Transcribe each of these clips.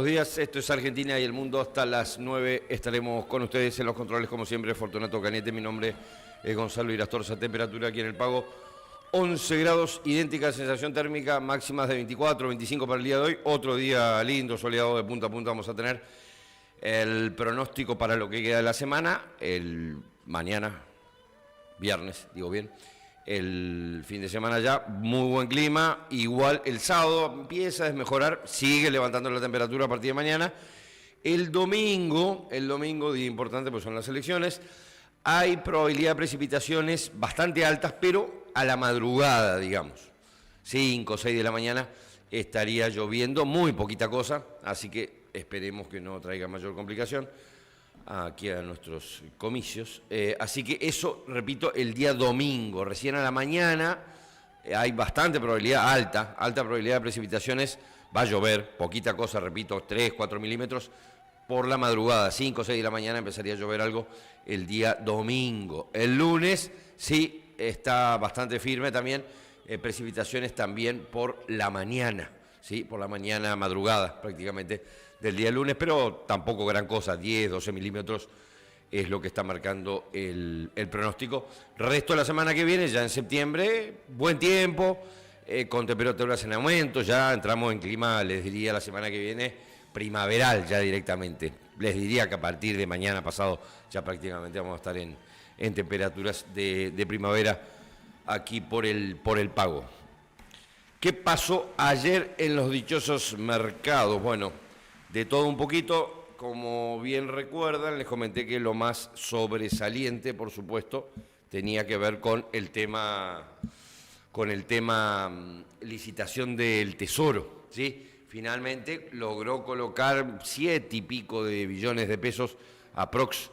buenos días. Esto es Argentina y el Mundo. Hasta las 9 estaremos con ustedes en los controles, como siempre, Fortunato Cañete. Mi nombre es Gonzalo Irastorza. Temperatura aquí en el Pago, 11 grados, idéntica sensación térmica, máximas de 24, 25 para el día de hoy. Otro día lindo, soleado de punta a punta vamos a tener. El pronóstico para lo que queda de la semana, el mañana, viernes, digo bien, el fin de semana ya, muy buen clima, igual el sábado empieza a desmejorar, sigue levantando la temperatura a partir de mañana. El domingo, día importante pues son las elecciones, hay probabilidad de precipitaciones bastante altas, pero a la madrugada, digamos, 5 o 6 de la mañana estaría lloviendo, muy poquita cosa, así que esperemos que no traiga mayor complicación aquí a nuestros comicios. Así que eso, repito, el día domingo, recién a la mañana, hay bastante probabilidad, alta probabilidad de precipitaciones, va a llover, poquita cosa, repito, 3, 4 milímetros, por la madrugada, 5 o 6 de la mañana empezaría a llover algo el día domingo. El lunes, sí, está bastante firme también, precipitaciones también por la mañana, ¿sí? Por la mañana, madrugada prácticamente del día lunes, pero tampoco gran cosa, 10, 12 milímetros es lo que está marcando el pronóstico. Resto de la semana que viene, ya en septiembre, buen tiempo, con temperaturas en aumento, ya entramos en clima, les diría la semana que viene, primaveral ya directamente. Les diría que a partir de mañana pasado ya prácticamente vamos a estar en temperaturas de primavera aquí por el Pago. ¿Qué pasó ayer en los dichosos mercados? Bueno, de todo un poquito, como bien recuerdan, les comenté que lo más sobresaliente, por supuesto, tenía que ver con el tema licitación del Tesoro, ¿sí? Finalmente logró colocar 7 y pico de billones de pesos aprox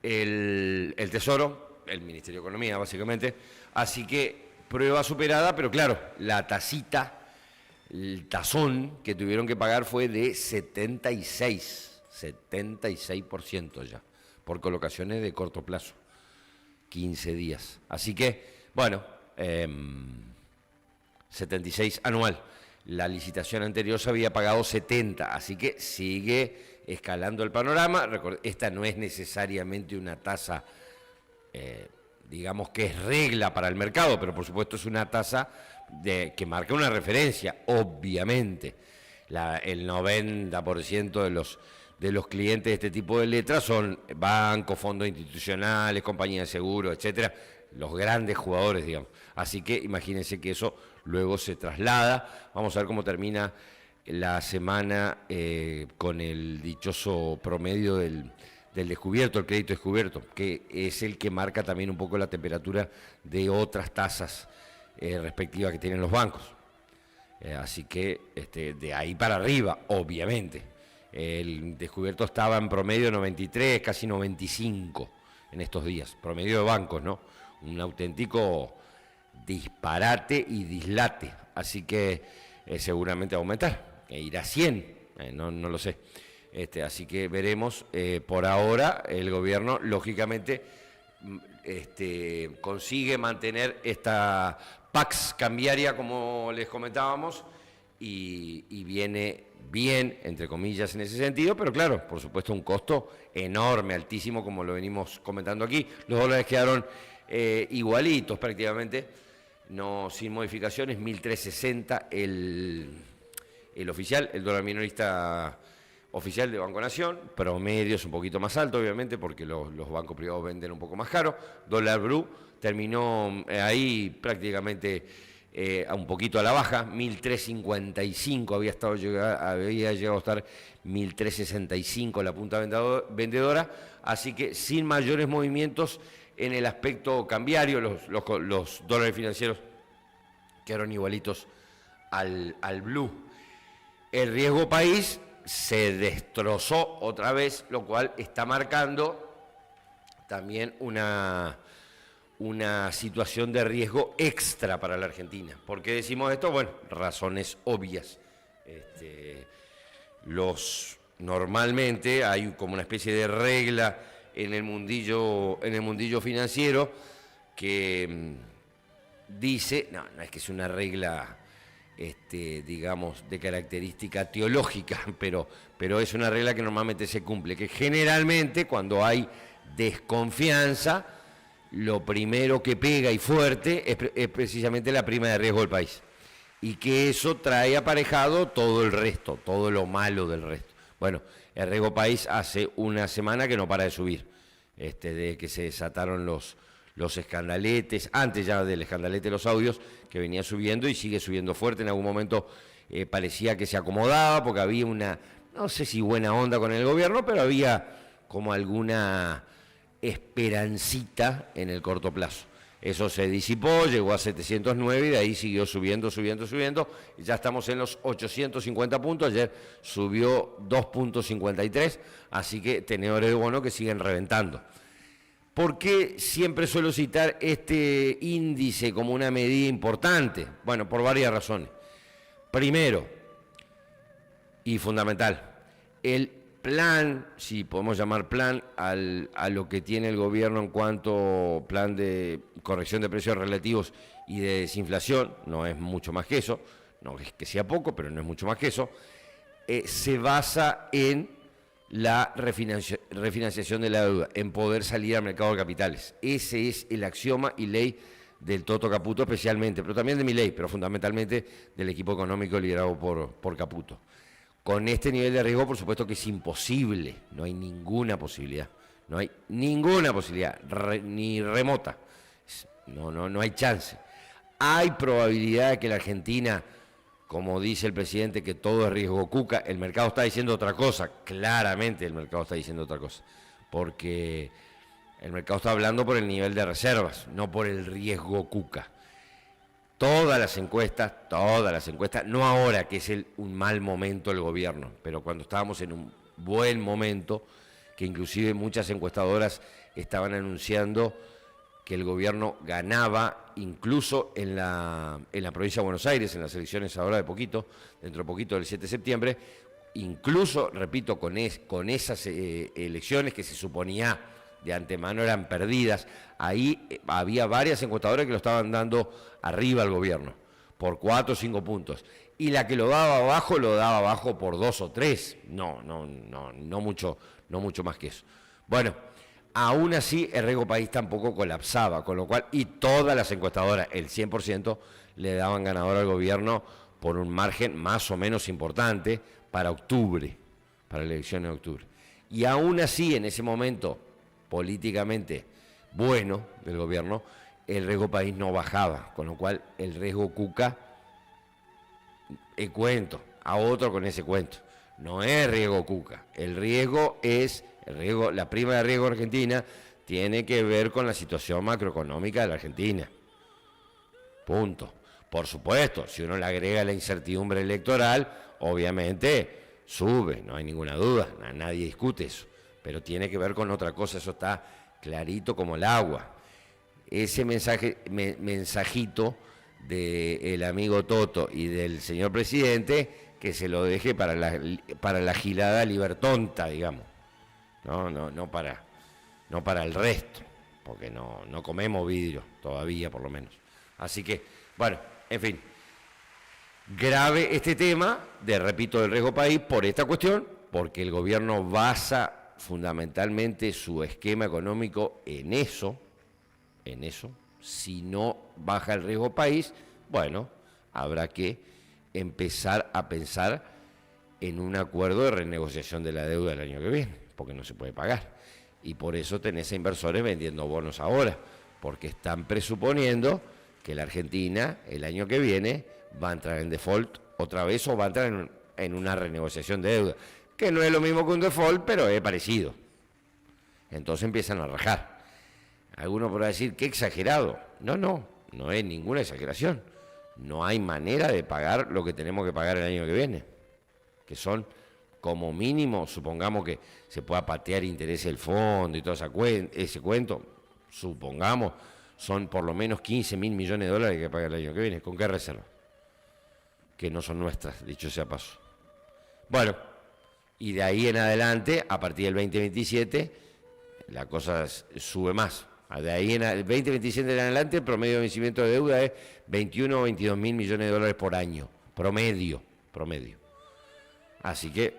el Tesoro, el Ministerio de Economía básicamente, así que prueba superada, pero claro, la tacita, el tazón que tuvieron que pagar fue de 76% ya, por colocaciones de corto plazo, 15 días. Así que, bueno, 76 anual. La licitación anterior se había pagado 70, así que sigue escalando el panorama. Esta no es necesariamente una tasa, digamos que es regla para el mercado, pero por supuesto es una tasa que marca una referencia, obviamente. El 90% de los clientes de este tipo de letras son bancos, fondos institucionales, compañías de seguro, etcétera, los grandes jugadores, digamos. Así que imagínense que eso luego se traslada. Vamos a ver cómo termina la semana con el dichoso promedio del descubierto, el crédito descubierto, que es el que marca también un poco la temperatura de otras tasas respectivas que tienen los bancos. Así que de ahí para arriba, obviamente. El descubierto estaba en promedio 93, casi 95 en estos días, promedio de bancos, ¿no? Un auténtico disparate y dislate. Así que seguramente va a aumentar, irá a 100, no lo sé. Así que veremos. Por ahora el gobierno, lógicamente, consigue mantener esta pax cambiaria, como les comentábamos, y viene bien, entre comillas, en ese sentido, pero claro, por supuesto, un costo enorme, altísimo, como lo venimos comentando aquí. Los dólares quedaron igualitos prácticamente, no sin modificaciones, 1.360 el oficial, el dólar minorista oficial de Banco Nación, promedio es un poquito más alto, obviamente, porque los bancos privados venden un poco más caro. Dólar blue terminó ahí prácticamente un poquito a la baja, 1.355, había llegado a estar 1.365 la punta vendedora, así que sin mayores movimientos en el aspecto cambiario, los dólares financieros quedaron igualitos al blue. El riesgo país se destrozó otra vez, lo cual está marcando también una situación de riesgo extra para la Argentina. ¿Por qué decimos esto? Bueno, razones obvias. Normalmente hay como una especie de regla en el mundillo financiero que dice, no es que es una regla digamos, de característica teológica, pero es una regla que normalmente se cumple, que generalmente cuando hay desconfianza, lo primero que pega y fuerte es precisamente la prima de riesgo del país. Y que eso trae aparejado todo el resto, todo lo malo del resto. Bueno, el riesgo país hace una semana que no para de subir, de que se desataron los escandaletes, antes ya del escandalete de los audios, que venía subiendo y sigue subiendo fuerte. En algún momento parecía que se acomodaba porque había una, no sé si buena onda con el gobierno, pero había como alguna esperancita en el corto plazo. Eso se disipó, llegó a 709 y de ahí siguió subiendo, y ya estamos en los 850 puntos, ayer subió 2.53, así que tenedores de bono que siguen reventando. ¿Por qué siempre suelo citar este índice como una medida importante? Bueno, por varias razones. Primero, y fundamental, el plan, si podemos llamar plan, a lo que tiene el gobierno en cuanto plan de corrección de precios relativos y de desinflación, no es mucho más que eso, no es que sea poco, pero no es mucho más que eso, se basa en la refinanciación de la deuda, en poder salir al mercado de capitales. Ese es el axioma y ley del Toto Caputo especialmente, pero también de Milei, pero fundamentalmente del equipo económico liderado por Caputo. Con este nivel de riesgo, por supuesto que es imposible, no hay ninguna posibilidad, ni remota, no hay chance. Hay probabilidad de que la Argentina, como dice el presidente, que todo es riesgo cuca, el mercado está diciendo otra cosa, claramente el mercado está diciendo otra cosa, porque el mercado está hablando por el nivel de reservas, no por el riesgo cuca. Todas las encuestas, no ahora que es un mal momento del gobierno, pero cuando estábamos en un buen momento, que inclusive muchas encuestadoras estaban anunciando que el gobierno ganaba incluso en la provincia de Buenos Aires, en las elecciones ahora dentro de poquito del 7 de septiembre, incluso, repito, con esas elecciones que se suponía de antemano eran perdidas, ahí había varias encuestadoras que lo estaban dando arriba al gobierno, por 4 o 5 puntos. Y la que lo daba abajo por 2 o 3, no mucho más que eso. Bueno, aún así el riesgo país tampoco colapsaba, con lo cual, y todas las encuestadoras, el 100%, le daban ganador al gobierno por un margen más o menos importante para octubre, para la elección de octubre. Y aún así, en ese momento políticamente bueno del gobierno, el riesgo país no bajaba, con lo cual el riesgo cuca, cuento, a otro con ese cuento, no es riesgo cuca, la prima de riesgo argentina tiene que ver con la situación macroeconómica de la Argentina, punto. Por supuesto, si uno le agrega la incertidumbre electoral, obviamente sube, no hay ninguna duda, nadie discute eso, pero tiene que ver con otra cosa, eso está clarito como el agua. Ese mensajito del amigo Toto y del señor presidente, que se lo deje para la gilada libertonta, digamos, no para el resto, porque no comemos vidrio todavía, por lo menos. Así que, bueno, en fin, grave este tema, repito, del riesgo país por esta cuestión, porque el gobierno basa fundamentalmente su esquema económico en eso, si no baja el riesgo país, bueno, habrá que empezar a pensar en un acuerdo de renegociación de la deuda del año que viene, porque no se puede pagar. Y por eso tenés a inversores vendiendo bonos ahora, porque están presuponiendo que la Argentina el año que viene va a entrar en default otra vez o va a entrar en una renegociación de deuda, que no es lo mismo que un default, pero es parecido. Entonces empiezan a rajar. Alguno podrá decir, qué exagerado. No es ninguna exageración. No hay manera de pagar lo que tenemos que pagar el año que viene, que son como mínimo, supongamos que se pueda patear intereses del fondo y todo ese cuento, supongamos, son por lo menos 15.000 millones de dólares que paga el año que viene. ¿Con qué reserva? Que no son nuestras, dicho sea paso. Bueno, y de ahí en adelante, a partir del 2027, la cosa sube más. De ahí en el 2027 en adelante, el promedio de vencimiento de deuda es 21 o 22.000 millones de dólares por año, promedio. Así que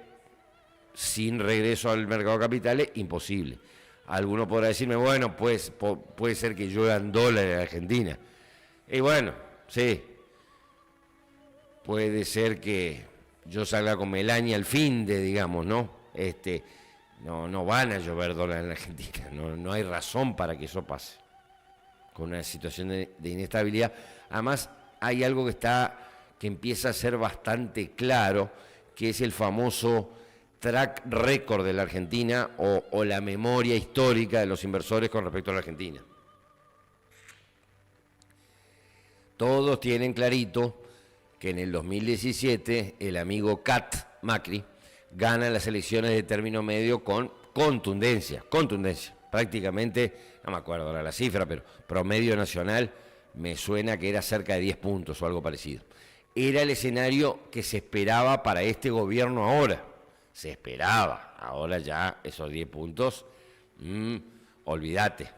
sin regreso al mercado de capitales, imposible. Alguno podrá decirme, bueno, pues puede ser que lluevan dólares en Argentina. Y bueno, sí, puede ser que yo salga con Melania al fin de, digamos, ¿no? No van a llover dólares en Argentina, no hay razón para que eso pase. Con una situación de inestabilidad. Además, hay algo que empieza a ser bastante claro, que es el famoso track record de la Argentina o la memoria histórica de los inversores con respecto a la Argentina. Todos tienen clarito que en el 2017 el amigo Macri gana las elecciones de término medio con contundencia, prácticamente, no me acuerdo ahora la cifra, pero promedio nacional me suena que era cerca de 10 puntos o algo parecido. Era el escenario que se esperaba para este gobierno ahora. Se esperaba. Ahora ya esos 10 puntos, olvídate.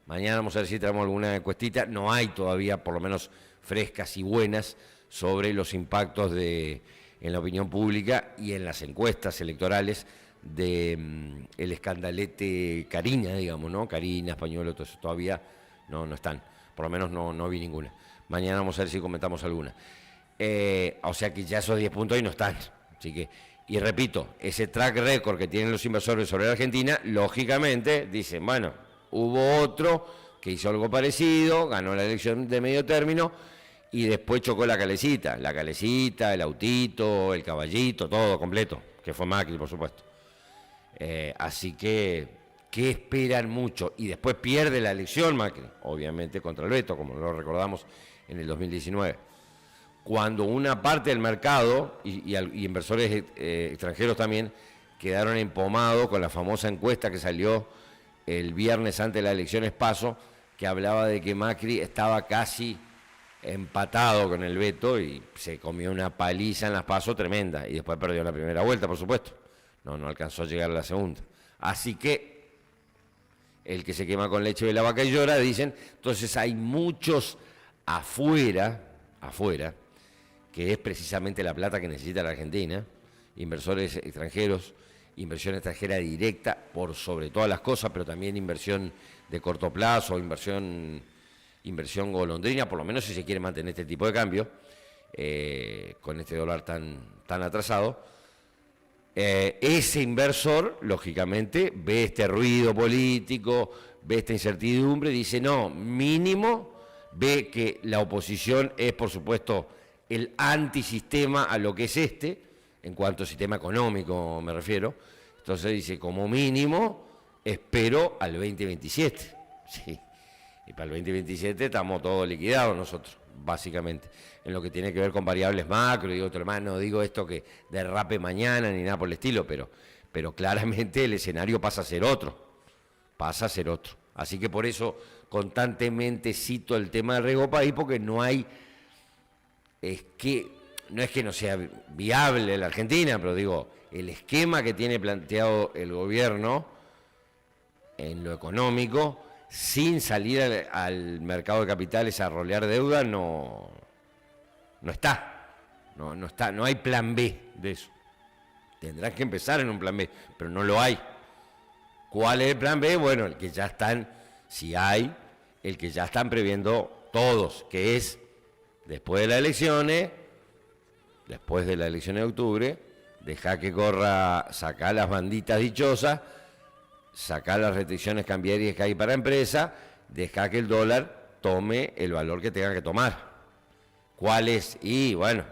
Mañana vamos a ver si traemos alguna encuestita. No hay todavía, por lo menos frescas y buenas, sobre los impactos en la opinión pública y en las encuestas electorales de el escandalete Karina, digamos, ¿no? Karina, Españuelo, todo eso todavía no están. Por lo menos no vi ninguna. Mañana vamos a ver si comentamos alguna. O sea que ya esos 10 puntos ahí no están. Así que, y repito, ese track record que tienen los inversores sobre la Argentina, lógicamente dicen, bueno, hubo otro que hizo algo parecido, ganó la elección de medio término y después chocó la calecita, el autito, el caballito, todo completo, que fue Macri, por supuesto. Así que esperan mucho y después pierde la elección Macri, obviamente contra el veto, como lo recordamos en el 2019. Cuando una parte del mercado y inversores extranjeros también quedaron empomados con la famosa encuesta que salió el viernes antes de las elecciones PASO, que hablaba de que Macri estaba casi empatado con el veto y se comió una paliza en las PASO tremenda y después perdió la primera vuelta, por supuesto. No alcanzó a llegar a la segunda. Así que el que se quema con leche de la vaca y llora, dicen. Entonces hay muchos afuera, que es precisamente la plata que necesita la Argentina, inversores extranjeros, inversión extranjera directa por sobre todas las cosas, pero también inversión de corto plazo, inversión golondrina, por lo menos si se quiere mantener este tipo de cambio, con este dólar tan atrasado. Ese inversor, lógicamente, ve este ruido político, ve esta incertidumbre, dice, no, mínimo, ve que la oposición es, por supuesto, el antisistema a lo que es en cuanto a sistema económico me refiero. Entonces dice, como mínimo, espero al 2027. Sí. Y para el 2027 estamos todos liquidados nosotros, básicamente. En lo que tiene que ver con variables macro, y otro más, no digo esto que derrape mañana ni nada por el estilo, pero claramente el escenario pasa a ser otro. Así que por eso constantemente cito el tema del Rego País, porque no es que no sea viable la Argentina, pero digo, el esquema que tiene planteado el gobierno en lo económico, sin salir al mercado de capitales a rolear deuda, no está, no hay plan B de eso. Tendrán que empezar en un plan B, pero no lo hay. ¿Cuál es el plan B? Bueno, el que ya están, si hay, el que ya están previendo todos, que es después de las elecciones de octubre, dejar que corra, sacar las banditas dichosas, sacar las restricciones cambiarias que hay para empresas, dejar que el dólar tome el valor que tenga que tomar. ¿Cuál es? Y bueno,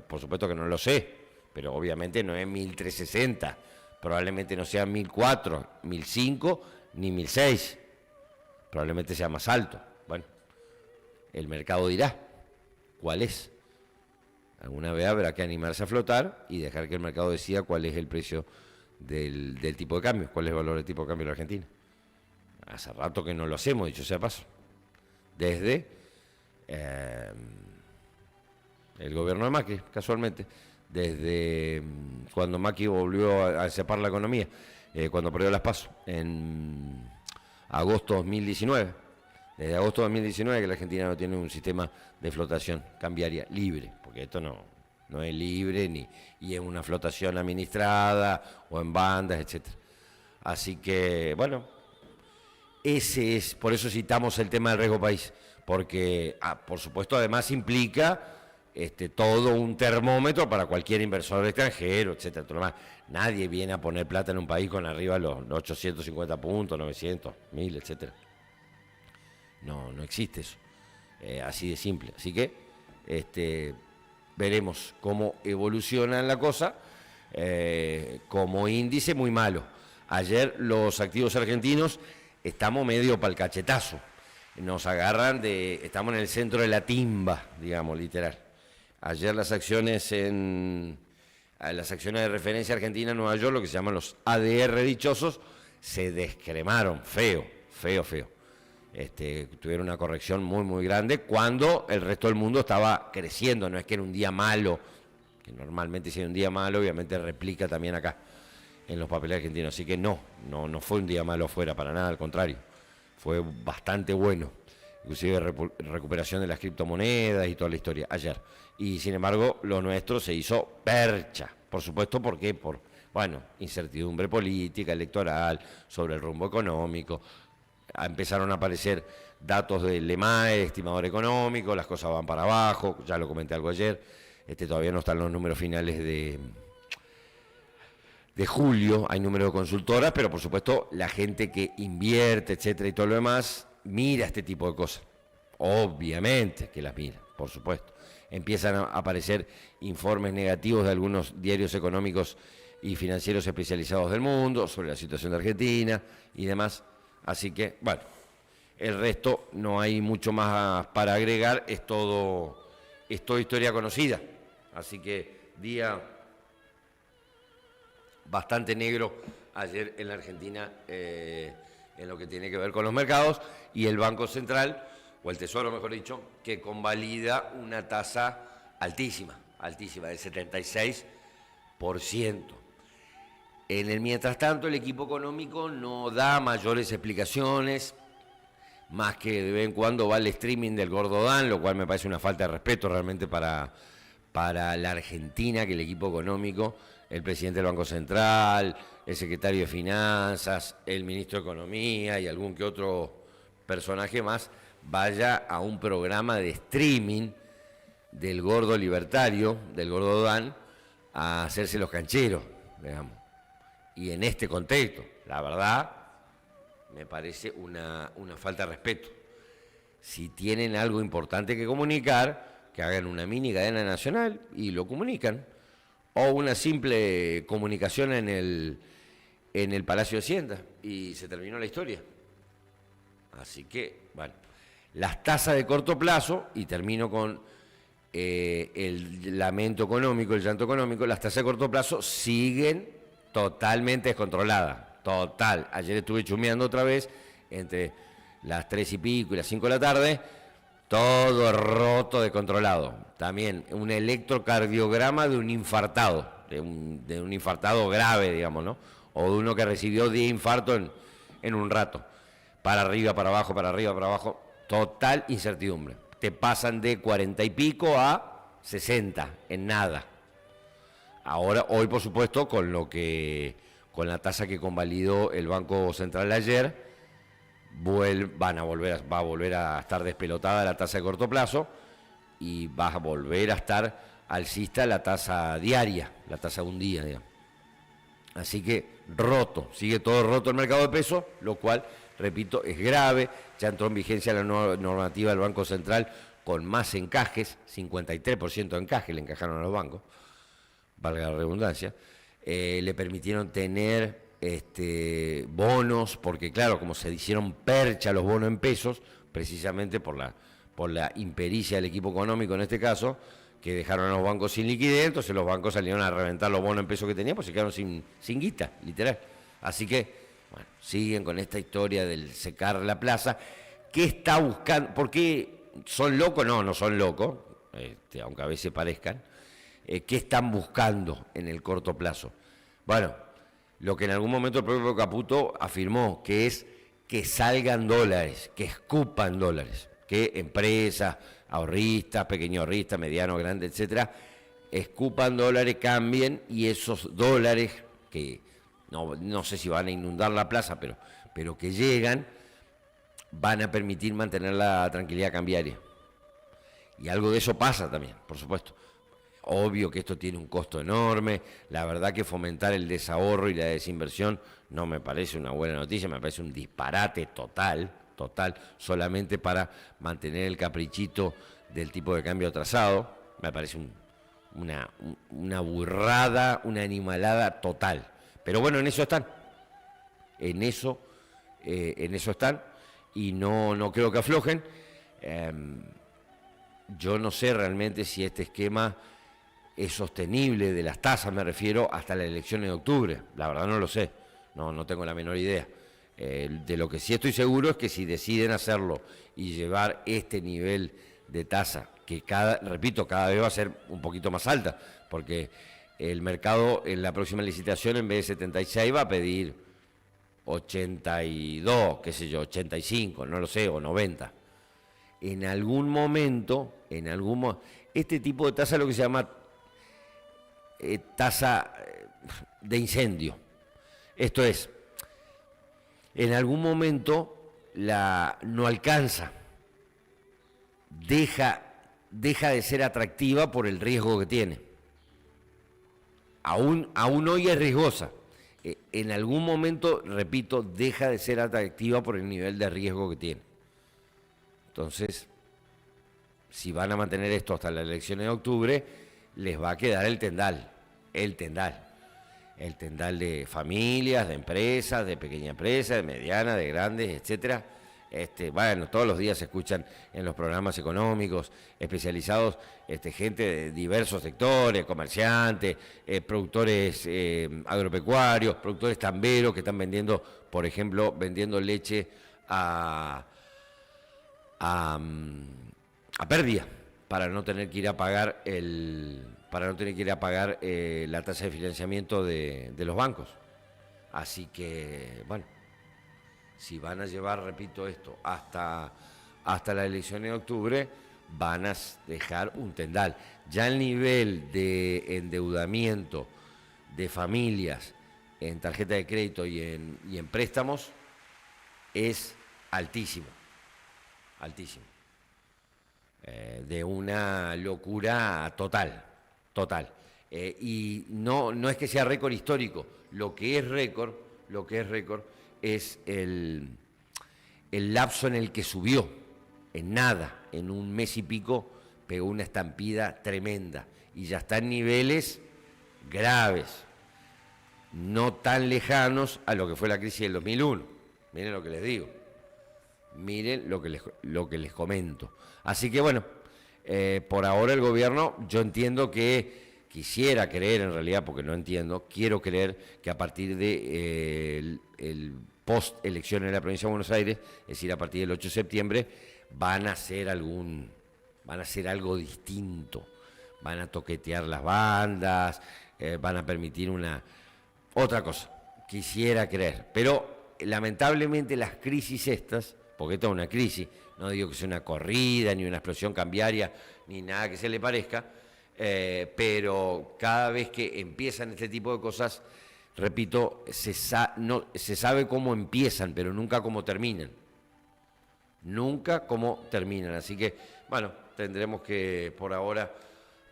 por supuesto que no lo sé, pero obviamente no es 1.360, probablemente no sea 1.004, 1.005 ni 1.006, probablemente sea más alto. Bueno, el mercado dirá cuál es. Alguna vez habrá que animarse a flotar y dejar que el mercado decida cuál es el precio del tipo de cambio, cuál es el valor del tipo de cambio de la Argentina. Hace rato que no lo hacemos, dicho sea paso. Desde el gobierno de Macri, casualmente, desde cuando Macri volvió a cepar la economía, cuando perdió las PASO, en agosto de 2019. Desde agosto de 2019 que la Argentina no tiene un sistema de flotación cambiaria libre, porque esto no es libre y es una flotación administrada o en bandas, etcétera. Así que, bueno, por eso citamos el tema del riesgo país, porque, por supuesto, además implica todo un termómetro para cualquier inversor extranjero, etcétera. Todo lo demás. Nadie viene a poner plata en un país con arriba los 850 puntos, 900, 1000, etcétera. No existe eso. Así de simple. Así que veremos cómo evoluciona la cosa. Como índice muy malo. Ayer los activos argentinos estamos medio pa'l cachetazo. Nos agarran estamos en el centro de la timba, digamos, literal. Ayer las acciones de referencia argentina en Nueva York, lo que se llaman los ADR dichosos, se descremaron, feo. Tuvieron una corrección muy, muy grande cuando el resto del mundo estaba creciendo. No es que era un día malo, que normalmente si hay un día malo, obviamente replica también acá en los papeles argentinos. Así que no fue un día malo afuera, para nada, al contrario. Fue bastante bueno. Inclusive recuperación de las criptomonedas y toda la historia ayer. Y sin embargo, lo nuestro se hizo percha. Por supuesto, ¿por qué? Por, incertidumbre política, electoral, sobre el rumbo económico. Empezaron a aparecer datos del EMAE, estimador económico, las cosas van para abajo, ya lo comenté algo ayer. Todavía no están los números finales de julio, hay números de consultoras, pero por supuesto la gente que invierte, etcétera, y todo lo demás, mira este tipo de cosas. Obviamente que las mira, por supuesto. Empiezan a aparecer informes negativos de algunos diarios económicos y financieros especializados del mundo sobre la situación de Argentina y demás. Así que, el resto no hay mucho más para agregar, es todo historia conocida. Así que día bastante negro ayer en la Argentina en lo que tiene que ver con los mercados, y el Banco Central, o el Tesoro mejor dicho, que convalida una tasa altísima, del 76%. En el mientras tanto, el equipo económico no da mayores explicaciones, más que de vez en cuando va el streaming del Gordo Dan, lo cual me parece una falta de respeto realmente para la Argentina, que el equipo económico, el presidente del Banco Central, el secretario de Finanzas, el ministro de Economía y algún que otro personaje más, vaya a un programa de streaming del Gordo Libertario, del Gordo Dan, a hacerse los cancheros, digamos. Y en este contexto, la verdad, me parece una falta de respeto. Si tienen algo importante que comunicar, que hagan una mini cadena nacional y lo comunican, o una simple comunicación en el Palacio de Hacienda, y se terminó la historia. Así que, las tasas de corto plazo, y termino con el lamento económico, el llanto económico, las tasas de corto plazo siguen totalmente descontroladas, total. Ayer estuve chumeando otra vez, entre las 3 y pico y las 5 de la tarde, todo roto, descontrolado. También un electrocardiograma de un infartado, de un infartado grave, digamos, ¿no? O de uno que recibió 10 infartos en un rato. Para arriba, para abajo, para arriba, para abajo. Total incertidumbre. Te pasan de 40 y pico a 60 en nada. Ahora, hoy, por supuesto, con la tasa que convalidó el Banco Central ayer, va a volver a estar despelotada la tasa de corto plazo, y va a volver a estar alcista la tasa diaria, la tasa de un día, digamos. Así que sigue todo roto el mercado de pesos, lo cual, repito, es grave. Ya entró en vigencia la nueva normativa del Banco Central con más encajes, 53% de encaje le encajaron a los bancos, valga la redundancia. Le permitieron tener bonos, porque claro, como se hicieron percha los bonos en pesos, precisamente por la impericia del equipo económico en este caso, que dejaron a los bancos sin liquidez, entonces los bancos salieron a reventar los bonos en pesos que tenían, pues se quedaron sin guita, literal. Así que, siguen con esta historia del secar la plaza. ¿Qué está buscando? ¿Por qué son locos? No son locos, aunque a veces parezcan. ¿Qué están buscando en el corto plazo? Bueno, lo que en algún momento el propio Caputo afirmó, que es que salgan dólares, que escupan dólares, que empresas, ahorristas, pequeños ahorristas, medianos, grandes, etcétera, escupan dólares, cambien y esos dólares que no sé si van a inundar la plaza, pero que llegan, van a permitir mantener la tranquilidad cambiaria. Y algo de eso pasa también, por supuesto. Obvio que esto tiene un costo enorme, la verdad que fomentar el desahorro y la desinversión no me parece una buena noticia, me parece un disparate total, solamente para mantener el caprichito del tipo de cambio atrasado, me parece una burrada, una animalada total. Pero bueno, en eso están, en eso están, y no creo que aflojen. Yo no sé realmente si este esquema es sostenible, de las tasas me refiero, hasta las elecciones de octubre. La verdad no lo sé, no tengo la menor idea. De lo que sí estoy seguro es que si deciden hacerlo y llevar este nivel de tasa, que repito, cada vez va a ser un poquito más alta, porque el mercado en la próxima licitación en vez de 76 va a pedir 82, qué sé yo, 85, no lo sé, o 90. En algún momento, este tipo de tasa es lo que se llama tasa de incendio. Esto es, en algún momento no alcanza, deja de ser atractiva por el riesgo que tiene. Aún hoy es riesgosa. En algún momento, repito, deja de ser atractiva por el nivel de riesgo que tiene. Entonces, si van a mantener esto hasta las elecciones de octubre, les va a quedar el tendal de familias, de empresas, de pequeñas empresas, de medianas, de grandes, etcétera. Bueno, todos los días se escuchan en los programas económicos especializados gente de diversos sectores, comerciantes, productores agropecuarios, productores tamberos que están vendiendo, por ejemplo, leche a pérdida para no tener que ir a pagar la tasa de financiamiento de los bancos. Así que, bueno, si van a llevar, repito, esto hasta las elecciones de octubre, van a dejar un tendal. Ya el nivel de endeudamiento de familias en tarjeta de crédito y en préstamos es altísimo. De una locura total. Y no es que sea récord histórico, lo que es récord es el lapso en el que subió, en nada, en un mes y pico, pegó una estampida tremenda y ya está en niveles graves, no tan lejanos a lo que fue la crisis del 2001. Miren lo que les digo. Miren lo que les comento. Así que bueno, por ahora el gobierno, yo entiendo que quisiera creer, en realidad, porque no entiendo, quiero creer que a partir de el post-elección en la provincia de Buenos Aires, es decir, a partir del 8 de septiembre, van a hacer algo distinto. Van a toquetear las bandas, van a permitir otra cosa. Quisiera creer, pero lamentablemente las crisis estas, porque esta es una crisis, no digo que sea una corrida, ni una explosión cambiaria, ni nada que se le parezca, pero cada vez que empiezan este tipo de cosas, repito, se sabe cómo empiezan, pero nunca cómo terminan. Así que, bueno, tendremos que por ahora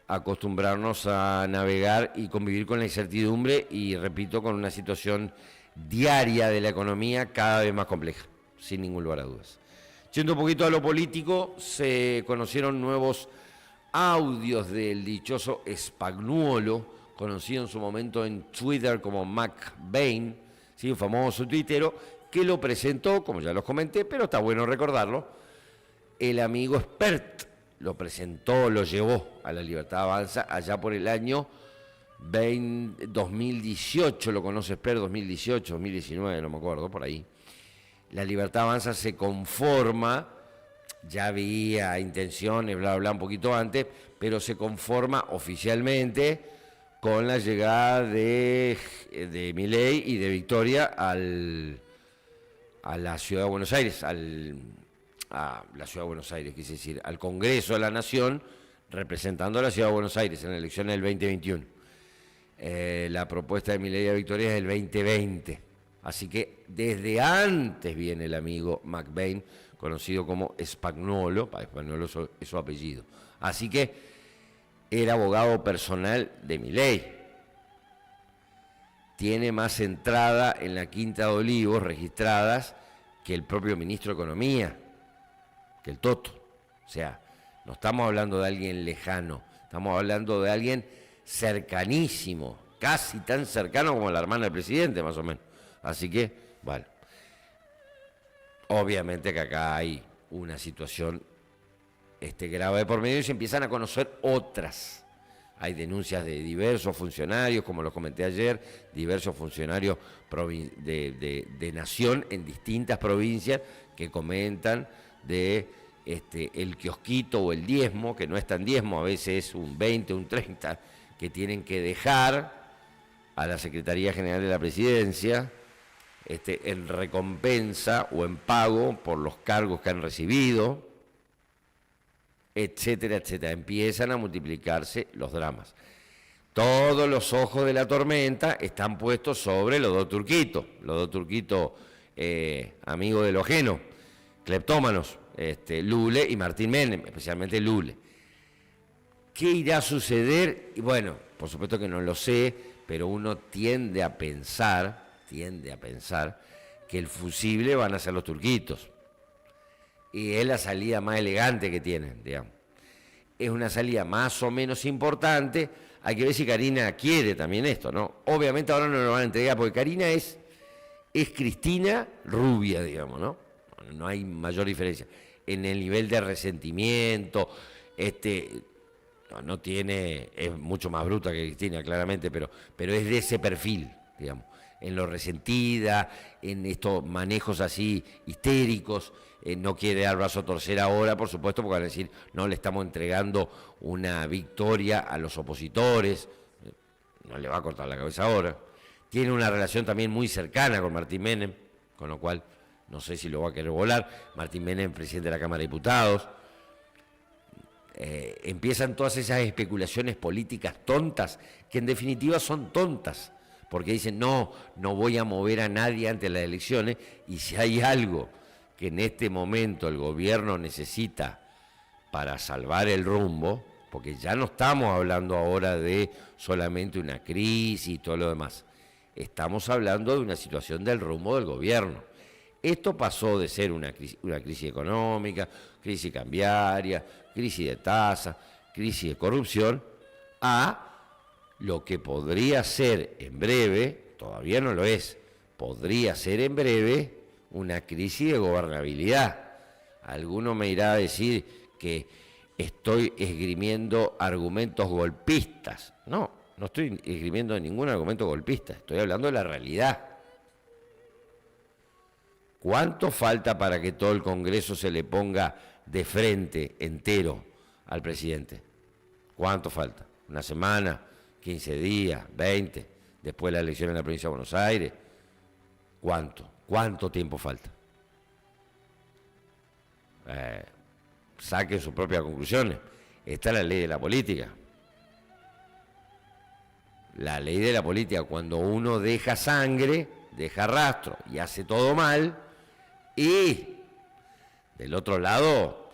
acostumbrarnos a navegar y convivir con la incertidumbre y, repito, con una situación diaria de la economía cada vez más compleja, sin ningún lugar a dudas. Yendo un poquito a lo político, se conocieron nuevos audios del dichoso Spagnuolo, conocido en su momento en Twitter como McBain, ¿sí? Un famoso tuitero, que lo presentó, como ya los comenté, pero está bueno recordarlo, el amigo Spert lo presentó, lo llevó a La Libertad Avanza allá por el año 2018, lo conoce Spert, 2018, 2019, no me acuerdo, por ahí. La Libertad Avanza se conforma, ya había intenciones, bla, bla, un poquito antes, pero se conforma oficialmente con la llegada de Milei y de Victoria a la Ciudad de Buenos Aires, a la Ciudad de Buenos Aires, quise decir, al Congreso de la Nación, representando a la Ciudad de Buenos Aires en las elecciones del 2021. La propuesta de Milei a Victoria es del 2020. Así que desde antes viene el amigo McBain, conocido como Spagnuolo es su apellido. Así que era abogado personal de Milei. Tiene más entrada en la Quinta de Olivos registradas que el propio ministro de Economía, que el Toto. O sea, no estamos hablando de alguien lejano, estamos hablando de alguien cercanísimo, casi tan cercano como la hermana del presidente, más o menos. Así que, bueno, obviamente que acá hay una situación grave por medio y se empiezan a conocer otras. Hay denuncias de diversos funcionarios, como lo comenté ayer, diversos funcionarios de Nación en distintas provincias que comentan de el kiosquito o el diezmo, que no es tan diezmo, a veces es un 20, un 30, que tienen que dejar a la Secretaría General de la Presidencia en recompensa o en pago por los cargos que han recibido, etcétera, etcétera. Empiezan a multiplicarse los dramas. Todos los ojos de la tormenta están puestos sobre los dos turquitos, amigos de lo ajeno, cleptómanos, Lule y Martín Menem, especialmente Lule. ¿Qué irá a suceder? Y bueno, por supuesto que no lo sé, pero uno tiende a pensar que el fusible van a ser los turquitos. Y es la salida más elegante que tienen, digamos. Es una salida más o menos importante. Hay que ver si Karina quiere también esto, ¿no? Obviamente ahora no lo van a entregar, porque Karina es Cristina rubia, digamos, ¿no? No hay mayor diferencia. En el nivel de resentimiento, no tiene, es mucho más bruta que Cristina, claramente, pero es de ese perfil, digamos. En lo resentida, en estos manejos así histéricos, no quiere dar brazo a torcer ahora, por supuesto, porque van a decir, no le estamos entregando una victoria a los opositores, no le va a cortar la cabeza ahora. Tiene una relación también muy cercana con Martín Menem, con lo cual no sé si lo va a querer volar. Martín Menem, presidente de la Cámara de Diputados. Empiezan todas esas especulaciones políticas tontas, que en definitiva son tontas, porque dicen, no voy a mover a nadie ante las elecciones, y si hay algo que en este momento el gobierno necesita para salvar el rumbo, porque ya no estamos hablando ahora de solamente una crisis y todo lo demás, estamos hablando de una situación del rumbo del gobierno. Esto pasó de ser una crisis económica, crisis cambiaria, crisis de tasa, crisis de corrupción, a lo que podría ser en breve, todavía no lo es, podría ser en breve una crisis de gobernabilidad. Alguno me irá a decir que estoy esgrimiendo argumentos golpistas. No estoy esgrimiendo ningún argumento golpista, estoy hablando de la realidad. ¿Cuánto falta para que todo el Congreso se le ponga de frente entero al presidente? ¿Cuánto falta? ¿Una semana? ¿15 días? ¿20? ¿Después de la elección en la provincia de Buenos Aires? ¿Cuánto tiempo falta? Saquen sus propias conclusiones. Esta es la ley de la política. La ley de la política, cuando uno deja sangre, deja rastro y hace todo mal, y del otro lado,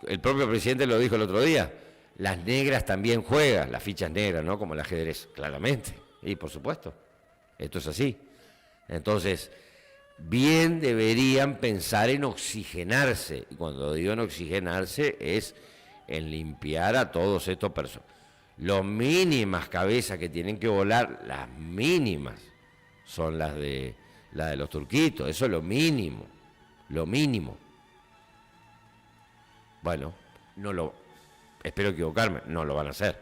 el propio presidente lo dijo el otro día, las negras también juegan, las fichas negras, ¿no? Como el ajedrez, claramente. Y por supuesto, esto es así. Entonces, bien deberían pensar en oxigenarse. Y cuando digo en oxigenarse es en limpiar a todos estos personas. Las mínimas cabezas que tienen que volar, las mínimas, son las de los turquitos. Eso es lo mínimo. Lo mínimo. Bueno, espero equivocarme, no lo van a hacer.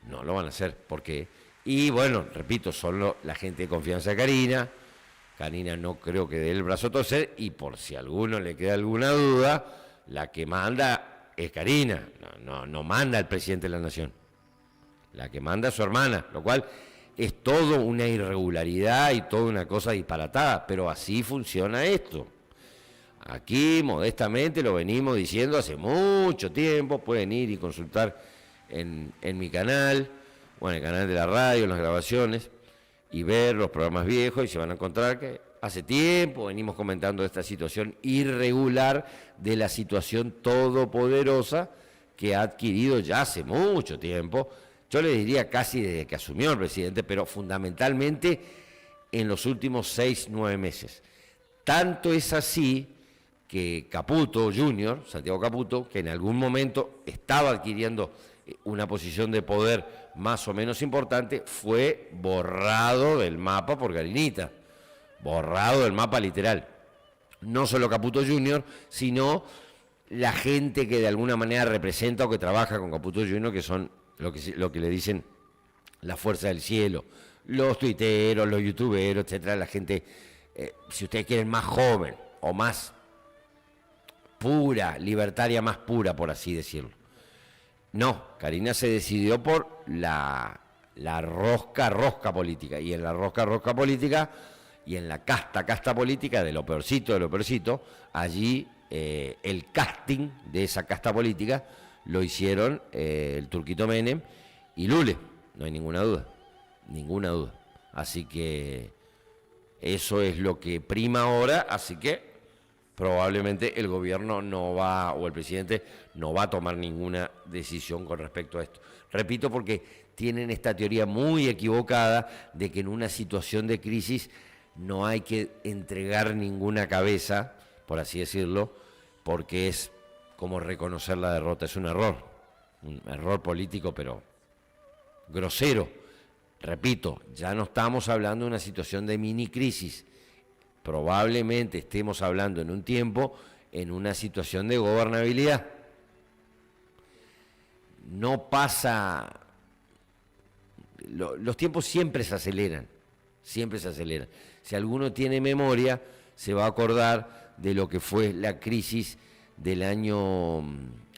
No lo van a hacer, porque, y bueno, repito, son la gente de confianza de Karina. Karina no creo que dé el brazo a torcer, y por si a alguno le queda alguna duda, la que manda es Karina, no manda el presidente de la Nación. La que manda es su hermana, lo cual es todo una irregularidad y toda una cosa disparatada, pero así funciona esto. Aquí, modestamente, lo venimos diciendo hace mucho tiempo, pueden ir y consultar en mi canal, o en el canal de la radio, en las grabaciones, y ver los programas viejos, y se van a encontrar que hace tiempo venimos comentando esta situación irregular de la situación todopoderosa que ha adquirido ya hace mucho tiempo, yo le diría casi desde que asumió el presidente, pero fundamentalmente en los últimos 6, 9 meses. Tanto es así que Caputo Jr., Santiago Caputo, que en algún momento estaba adquiriendo una posición de poder más o menos importante, fue borrado del mapa por Garinita, borrado del mapa literal. No solo Caputo Jr., sino la gente que de alguna manera representa o que trabaja con Caputo Jr., que son lo que le dicen la fuerza del cielo, los tuiteros, los youtuberos, etcétera, la gente, si ustedes quieren, más joven o más pura, libertaria más pura, por así decirlo. No, Karina se decidió por la rosca política, y en la rosca política y en la casta política de lo peorcito, allí el casting de esa casta política lo hicieron el Turquito Menem y Lule, no hay ninguna duda. Así que eso es lo que prima ahora, así que probablemente el gobierno no va, o el presidente no va a tomar ninguna decisión con respecto a esto. Repito, porque tienen esta teoría muy equivocada de que en una situación de crisis no hay que entregar ninguna cabeza, por así decirlo, porque es como reconocer la derrota. Es un error político, pero grosero. Repito, ya no estamos hablando de una situación de mini crisis. Probablemente estemos hablando en un tiempo en una situación de gobernabilidad. No pasa, los tiempos siempre se aceleran. Si alguno tiene memoria, se va a acordar de lo que fue la crisis del año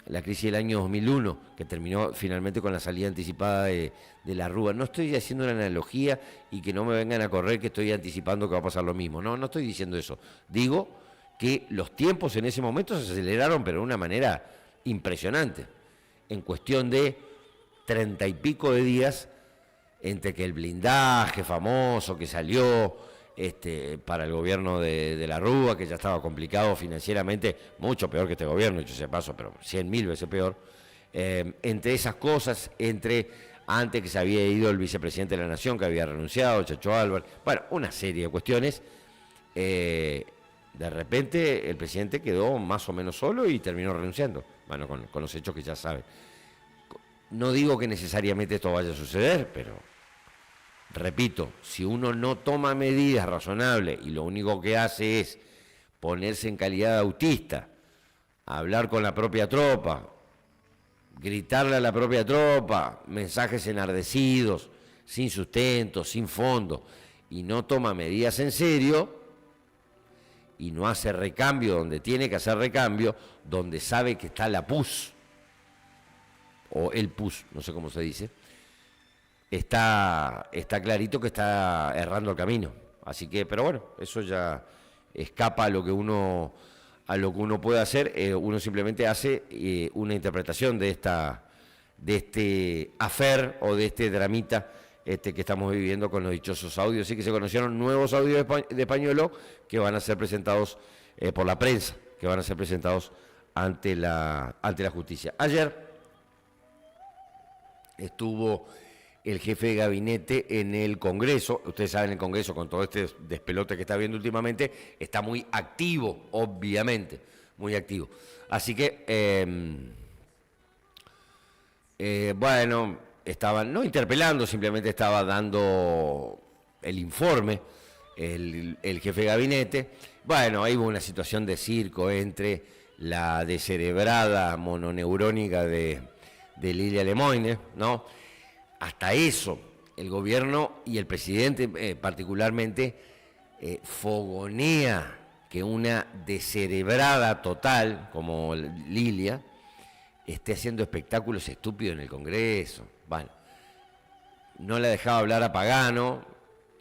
2001, que terminó finalmente con la salida anticipada de la Rúa. No estoy haciendo una analogía y que no me vengan a correr que estoy anticipando que va a pasar lo mismo. No estoy diciendo eso. Digo que los tiempos en ese momento se aceleraron, pero de una manera impresionante. En cuestión de 30 y pico de días, entre que el blindaje famoso que salió para el gobierno de la Rúa, que ya estaba complicado financieramente, mucho peor que este gobierno, dicho sea paso, pero 100.000 veces peor, entre esas cosas, antes que se había ido el vicepresidente de la Nación, que había renunciado, Chacho Álvarez, bueno, una serie de cuestiones, de repente el presidente quedó más o menos solo y terminó renunciando, bueno, con los hechos que ya saben. No digo que necesariamente esto vaya a suceder, pero repito, si uno no toma medidas razonables y lo único que hace es ponerse en calidad de autista, hablar con la propia tropa, gritarle a la propia tropa, mensajes enardecidos, sin sustento, sin fondo, y no toma medidas en serio, y no hace recambio donde tiene que hacer recambio, donde sabe que está la PUS, o el PUS, no sé cómo se dice, está clarito que está errando el camino. Así que, pero bueno, eso ya escapa a lo que uno puede hacer. Uno simplemente hace una interpretación de este afer o de este dramita que estamos viviendo con los dichosos audios. Sí que se conocieron nuevos audios de Pañuelo que van a ser presentados por la prensa, que van a ser presentados ante la justicia. Ayer estuvo el jefe de gabinete en el Congreso. Ustedes saben, el Congreso, con todo este despelote que está viendo últimamente, está muy activo, obviamente, muy activo. Así que, bueno, estaban, no interpelando, simplemente estaba dando el informe, el jefe de gabinete. Bueno, ahí hubo una situación de circo entre la descerebrada mononeurónica de Lilia Lemoyne, ¿no? Hasta eso, el gobierno y el presidente particularmente fogonea que una descerebrada total como Lilia esté haciendo espectáculos estúpidos en el Congreso. Bueno, no la dejaba hablar a Pagano,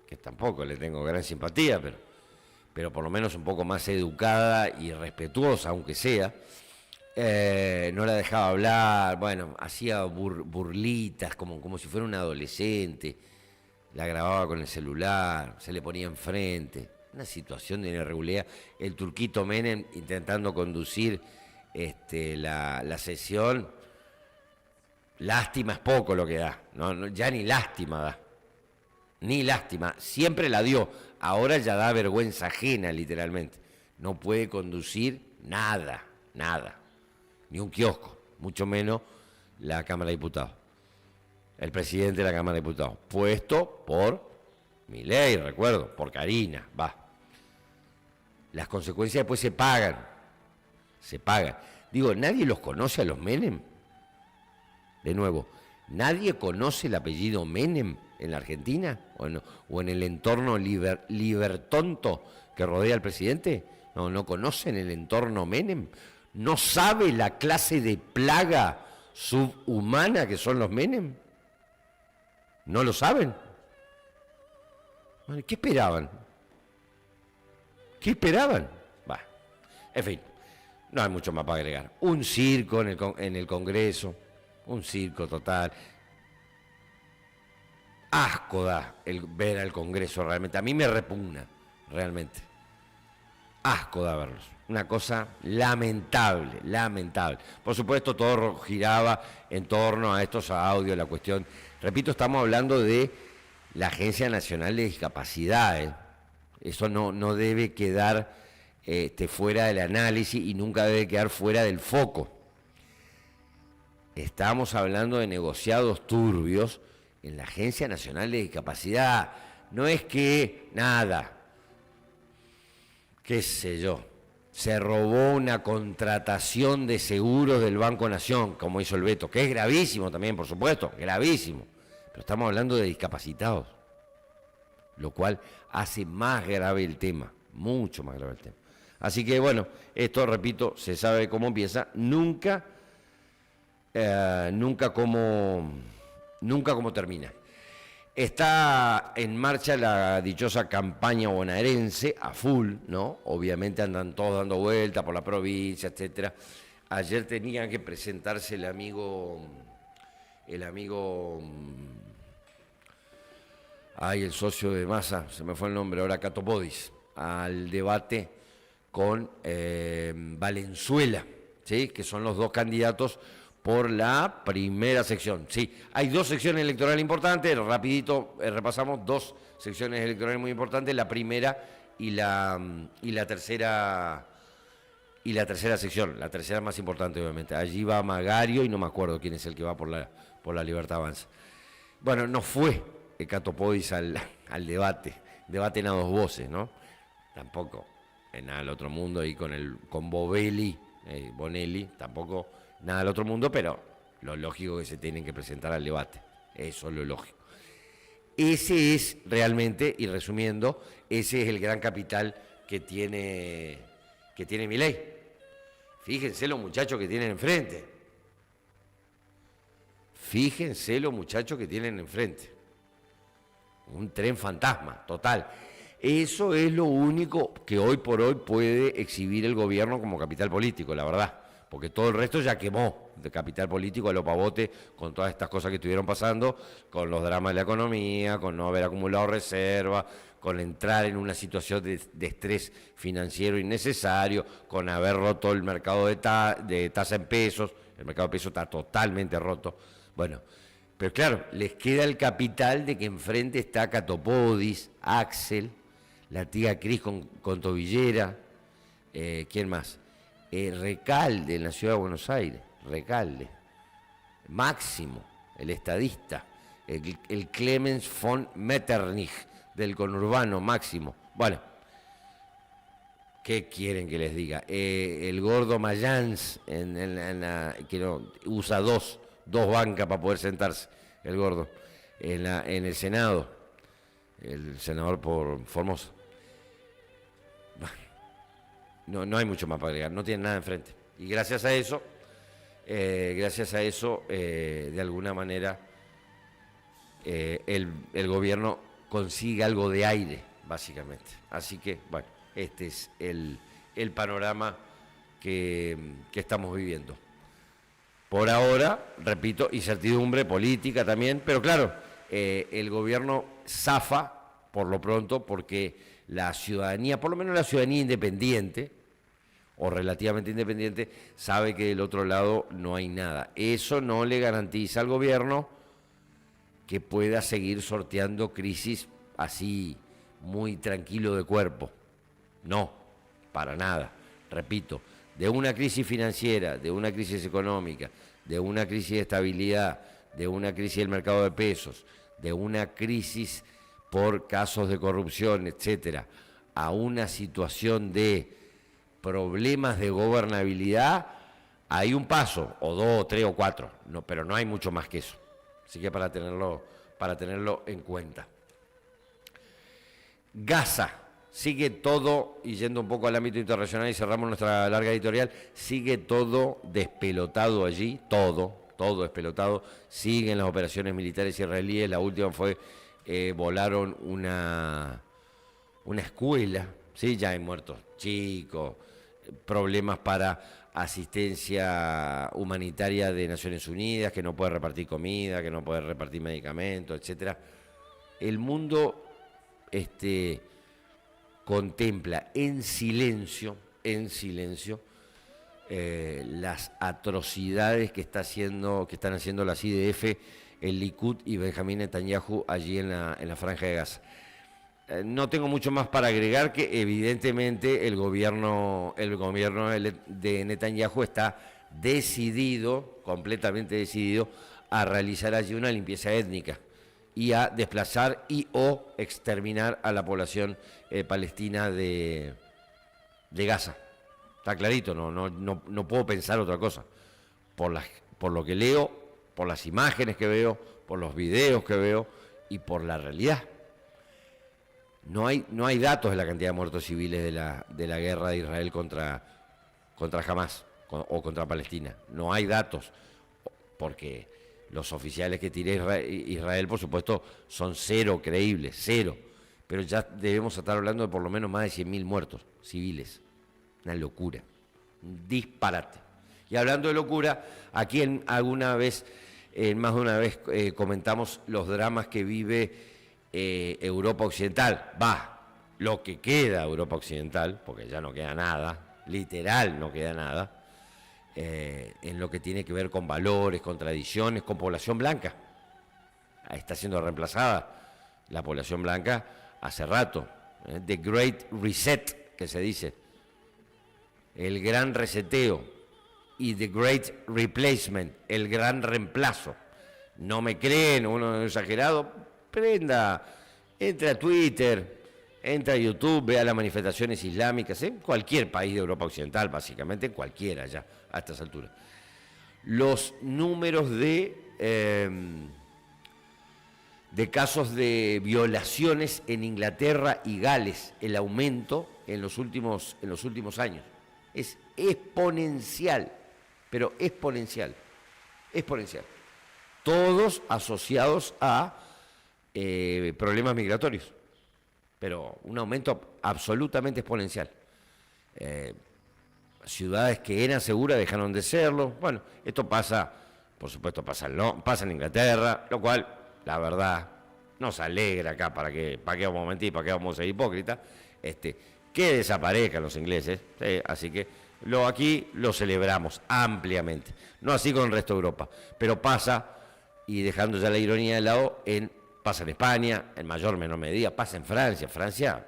que tampoco le tengo gran simpatía, pero por lo menos un poco más educada y respetuosa, aunque sea. No la dejaba hablar, bueno, hacía burlitas, como si fuera un adolescente, la grababa con el celular, se le ponía enfrente, una situación de irregularidad. El turquito Menem intentando conducir la sesión, lástima es poco lo que da, ya ni lástima da, ni lástima, siempre la dio, ahora ya da vergüenza ajena literalmente, no puede conducir nada, ni un kiosco, mucho menos la Cámara de Diputados. El presidente de la Cámara de Diputados, puesto por Milei, recuerdo, por Karina, va. Las consecuencias después se pagan. Digo, ¿nadie los conoce a los Menem? De nuevo, ¿nadie conoce el apellido Menem en la Argentina? ¿O en el entorno libertonto que rodea al presidente? ¿No conocen el entorno Menem? ¿No sabe la clase de plaga subhumana que son los Menem? ¿No lo saben? ¿Qué esperaban? Bah, en fin, no hay mucho más para agregar. Un circo en el Congreso, un circo total. Asco da ver al Congreso realmente. A mí me repugna, realmente. Asco da verlos. Una cosa lamentable. Por supuesto, todo giraba en torno a estos audios, la cuestión. Repito, estamos hablando de la Agencia Nacional de Discapacidad. Eso no debe quedar fuera del análisis y nunca debe quedar fuera del foco. Estamos hablando de negociados turbios en la Agencia Nacional de Discapacidad. No es que nada, qué sé yo, se robó una contratación de seguros del Banco Nación, como hizo el Beto, que es gravísimo también, por supuesto, gravísimo. Pero estamos hablando de discapacitados, lo cual hace más grave el tema, mucho más grave el tema. Así que bueno, esto, repito, se sabe cómo empieza, nunca cómo termina. Está en marcha la dichosa campaña bonaerense a full, ¿no? Obviamente andan todos dando vueltas por la provincia, etcétera. Ayer tenía que presentarse el amigo, el socio de Massa, se me fue el nombre ahora, Catopodis, al debate con Valenzuela, ¿sí? Que son los dos candidatos por la primera sección. Sí, hay dos secciones electorales importantes, rapidito repasamos dos secciones electorales muy importantes, la primera y la tercera sección, la tercera más importante obviamente. Allí va Magario y no me acuerdo quién es el que va por la Libertad Avanza. Bueno, no fue Cato Podis al debate en a dos voces, ¿no? Tampoco en nada del otro mundo, y con Bonelli, tampoco nada del otro mundo, pero lo lógico que se tienen que presentar al debate, eso es lo lógico. Ese es realmente, y resumiendo, ese es el gran capital que tiene Milei. Fíjense los muchachos que tienen enfrente. Un tren fantasma, total. Eso es lo único que hoy por hoy puede exhibir el gobierno como capital político, la verdad. Porque todo el resto ya quemó de capital político a lo pavote con todas estas cosas que estuvieron pasando, con los dramas de la economía, con no haber acumulado reserva, con entrar en una situación de estrés financiero innecesario, con haber roto el mercado de tasa en pesos. El mercado de pesos está totalmente roto. Bueno, pero claro, les queda el capital de que enfrente está Catopodis, Axel, la tía Cris con tobillera, ¿quién más? Recalde en la ciudad de Buenos Aires, Recalde, Máximo, el estadista, el Clemens von Metternich del conurbano, Máximo. Bueno, ¿qué quieren que les diga? El gordo Mayans, que usa dos bancas para poder sentarse, el gordo, en el Senado, el senador por Formosa. No hay mucho más para agregar, no tienen nada enfrente. Y gracias a eso, de alguna manera, el gobierno consiga algo de aire, básicamente. Así que, bueno, este es el panorama que estamos viviendo. Por ahora, repito, incertidumbre política también, pero claro, el gobierno zafa por lo pronto porque la ciudadanía, por lo menos la ciudadanía independiente, o relativamente independiente, sabe que del otro lado no hay nada. Eso no le garantiza al gobierno que pueda seguir sorteando crisis así muy tranquilo de cuerpo. No, para nada. Repito, de una crisis financiera, de una crisis económica, de una crisis de estabilidad, de una crisis del mercado de pesos, de una crisis por casos de corrupción, etcétera, a una situación de problemas de gobernabilidad, hay un paso, o dos, o tres, o cuatro, no, pero no hay mucho más que eso. Así que para tenerlo en cuenta. Gaza, sigue todo, y yendo un poco al ámbito internacional y cerramos nuestra larga editorial, sigue todo despelotado allí, todo despelotado, siguen las operaciones militares israelíes, la última fue, volaron una escuela, ¿sí? Ya hay muertos chicos, problemas para asistencia humanitaria de Naciones Unidas, que no puede repartir comida, que no puede repartir medicamentos, etcétera. El mundo contempla en silencio las atrocidades que están haciendo las IDF, el Likud y Benjamín Netanyahu allí en la Franja de Gaza. No tengo mucho más para agregar, que evidentemente el gobierno de Netanyahu está decidido, completamente decidido, a realizar allí una limpieza étnica y a desplazar y o exterminar a la población palestina de Gaza. Está clarito, no puedo pensar otra cosa. Por lo que leo, por las imágenes que veo, por los videos que veo y por la realidad. No hay datos de la cantidad de muertos civiles de la guerra de Israel contra Hamás o contra Palestina. No hay datos, porque los oficiales que tire Israel, por supuesto, son cero creíbles, cero. Pero ya debemos estar hablando de por lo menos más de 100.000 muertos civiles. Una locura, un disparate. Y hablando de locura, aquí más de una vez comentamos los dramas que vive Europa Occidental, lo que queda Europa Occidental, porque ya no queda nada, literal no queda nada, en lo que tiene que ver con valores, con tradiciones, con población blanca. Está siendo reemplazada la población blanca hace rato. The Great Reset, que se dice, el gran reseteo, y The Great Replacement, el gran reemplazo. No me creen, uno es exagerado, entre a Twitter, entre a YouTube, vea las manifestaciones islámicas, en cualquier país de Europa Occidental, básicamente, en cualquiera ya, a estas alturas. Los números de casos de violaciones en Inglaterra y Gales, el aumento en los últimos años, es exponencial, pero exponencial. Todos asociados a problemas migratorios, pero un aumento absolutamente exponencial. Ciudades que eran seguras dejaron de serlo. Bueno, esto pasa, por supuesto, pasa en Inglaterra, lo cual, la verdad, nos alegra acá. ¿Para qué vamos a mentir? ¿Para qué vamos a ser hipócritas? Que desaparezcan los ingleses, así que aquí lo celebramos ampliamente. No así con el resto de Europa, pero pasa, y dejando ya la ironía de lado, pasa en España, en mayor o menor medida, pasa en Francia. Francia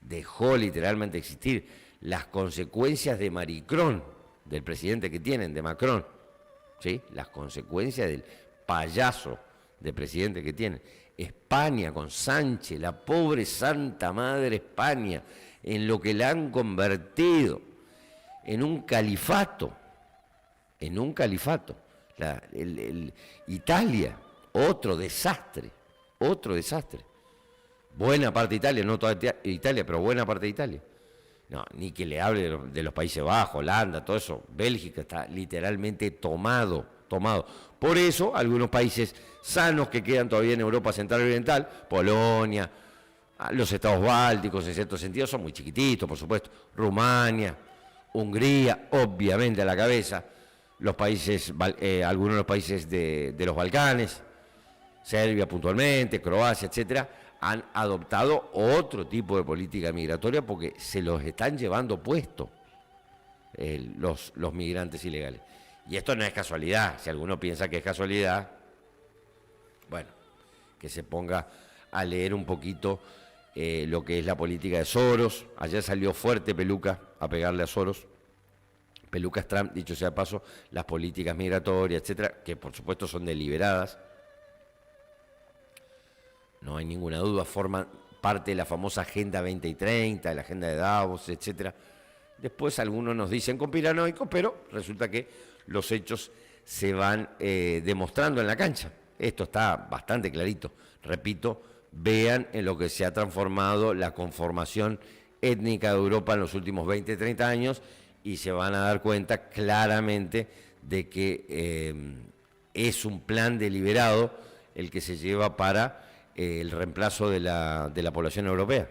dejó literalmente existir. Las consecuencias de Maricrón, del presidente que tienen, de Macron, ¿sí? Las consecuencias del payaso de presidente que tienen. España con Sánchez, la pobre santa madre España, en lo que la han convertido en un califato. Italia, otro desastre. Buena parte de Italia, no toda Italia, pero buena parte de Italia. No, ni que le hable de los Países Bajos, Holanda, todo eso. Bélgica está literalmente tomado tomado. Por eso, algunos países sanos que quedan todavía en Europa Central y Oriental, Polonia, los estados bálticos en cierto sentido, son muy chiquititos, por supuesto, Rumania, Hungría, obviamente a la cabeza, los países, algunos de los países de los Balcanes, Serbia puntualmente, Croacia, etcétera, han adoptado otro tipo de política migratoria porque se los están llevando puesto los migrantes ilegales. Y esto no es casualidad. Si alguno piensa que es casualidad, bueno, que se ponga a leer un poquito lo que es la política de Soros. Ayer salió fuerte Peluca a pegarle a Soros. Peluca es Trump, dicho sea de paso, las políticas migratorias, etcétera, que por supuesto son deliberadas. No hay ninguna duda, forman parte de la famosa Agenda 2030, de la Agenda de Davos, etcétera. Después algunos nos dicen conspiranoicos, pero resulta que los hechos se van demostrando en la cancha. Esto está bastante clarito. Repito, vean en lo que se ha transformado la conformación étnica de Europa en los últimos 20, 30 años y se van a dar cuenta claramente de que es un plan deliberado el que se lleva para el reemplazo de la población europea.